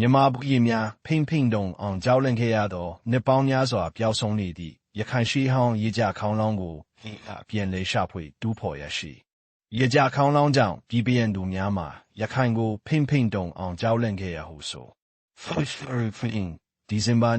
မြန်မာပြည်များဖိမ့်ဖိမ့်တုံအောင်ကြောက်လန့်ခဲ့ရသောနှစ်ပေါင်းများစွာပျောက်ဆုံးနေသည့်ရခိုင်ရှေးဟောင်းရေကြခေါင်းလောင်းကိုပြန်လည်ရှာဖွေတူးဖော်ရရှိရေကြခေါင်းလောင်းကြောင့်ပြည်ပရန်သူများမှာရခိုင်ကိုဖိမ့်ဖိမ့်တုံအောင်ကြောက်လန့်ခဲ့ရဟုဆို ဒီဇင်ဘာ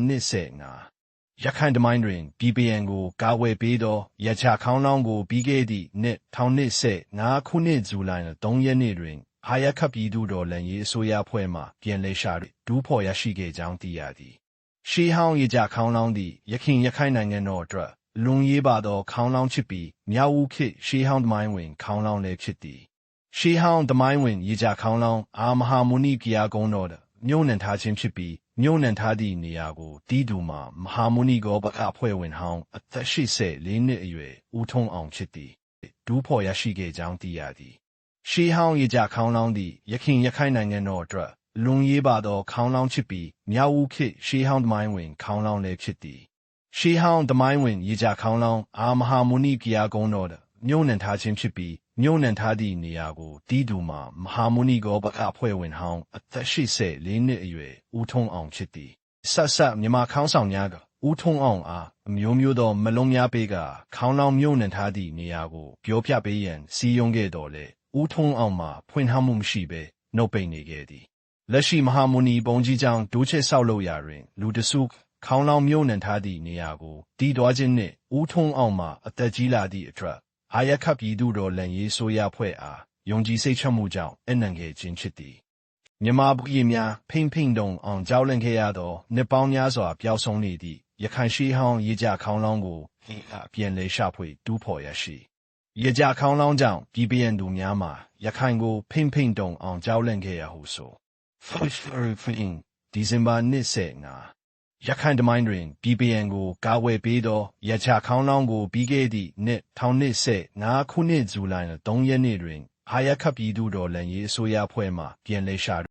25ရခိုင်တမိုင်းတွင်ပြည်ပရန်ကိုကာဝယ်ပေးသောရေကြခေါင်းလောင်းကိုပြီးခဲ့သည့်နှစ်1915ခုနှစ်ဇူလိုင်3ရက်နေ့တွင်အာရခပြည်သူတော်လှန်ရေးအစိုးရဖွဲ့မှပြန်လည်ရှာဒူးဖော်ရရှိခဲ့ကြောင်းသိရသည်။ရှေးဟောင်းရေကြခေါင်းလောင်းသည်ရခိုင်နိုင်ငံတော်အတွက်လွန်ရေးပါသောခေါင်းလောင်းဖြစ်ပြီးမြောက်ဦးခေတ်ရှေးဟောင်းသမိုင်းဝင်ခေါင်းလောင်းလည်းဖြစ်သည်။ရှေးဟောင်းသမိုင်းဝင်ရေကြခေါင်းလောင်းအာမဟာမုနိဘုရားကုန်းတော်မြုပ်နှံထားခြင်းဖြစ်ပြီးမြုပ်နှံထားသည့်နေရာကိုတီးသူမှာမဟာမုနိဂောဘကအဖွဲ့ဝင်ဟောင်းအသက်84နှစ်အရွယ်ဦးထုံးအောင်ဖြစ်သည်။ဒူးဖော်ရရှိခဲ့ကြောင်းသိရသည်။ရှေးဟောင်းရေကြခေါင်းလောင်းသည်ရခိုင်နိုင်ငံတော်အတွက်လွန်ရေးပါသောခေါင်းလောင်းဖြစ်ပြီးမြောက်ဦးခေတ်ရှေးဟောင်းသမိုင်းဝင်ခေါင်းလောင်းလည်းဖြစ်သည်။ရှေးဟောင်းသမိုင်းဝင်ရေကြခေါင်းလောင်းအာမဟာမုနိဘုရားကုန်းတော်မြုပ်နှံထားခြင်းဖြစ်ပြီးမြုပ်နှံထားသည့်နေရာကိုတီးသူမှာမဟာမုနိဂောဘကအဖွဲ့ဝင်ဟောင်းအသက်84နှစ်အရွယ်ဦးထုံးအောင်ဖြစ်သည်။ဆက်မြန်မာခေါင်းဆောင်များကဦးထုံးအောင်အားအမျိုးမျိုးသောမလုံးများပေးကခေါင်းလောင်းမြုပ်နှံထားသည့်နေရာကိုပြောပြပေးရန်စီယုံခဲ့တော်လေဦးထုံးအောင်မှာဖွင့်ဟမှုမရှိဘဲနှုတ်ပိတ်နေခဲ့သည်လက်ရှိမဟာမုနိဘုံကြီးကျောင်းဒိုးချက်ဆောက်လုပ်ရာတွင်လူတစုခေါင်းလောင်းမြုပ်နှံထားသည့်နေရာကိုတီးသွားခြင်းနှင့်ဦးထုံးအောင်မှာအသက်ကြီးလာသည့်အတွက်အာရခပြည်သူတော်လှန်ရေးဆိုရဖွဲ့အားယုံကြည်စိတ်ချမှုကြောင့်အနံခဲ့ခြင်းဖြစ်သည်မြန်မာပြည်များဖိမ့်ဖိမ့်တုံအောင်ကြောက်လန့်ခဲ့ရသောနှစ်ပေါင်းများစွာပျောက်ဆုံးနေသည့်ရခိုင်ရှေးဟောင်းရေကြခေါင်းလောင်းကိုပြန်လည်ရှာဖွေတူးဖော်ရရှိရေကြခေါင်းလောင်းကြောင့်ပြည်ပရန်သူများမှာရခိုင်ကိုဖိမ့်ဖိမ့်တုံအောင်ကြောက်လန့်ခဲ့ရဟုဆိုဒီဇင်ဘာ25ရခိုင်တမိုင်းတွင်ပြည်ပရန်ကိုကာဝယ်ပေးသောရေကြခေါင်းလောင်းကိုပြီးခဲ့သည့်နှစ်1915ခုနှစ်ဇူလိုင်3ရက်နေ့တွင်အာရခပြည်သူတော်လှန်ရေးအစိုးရဖွဲ့မှပြန်လည်ရှာ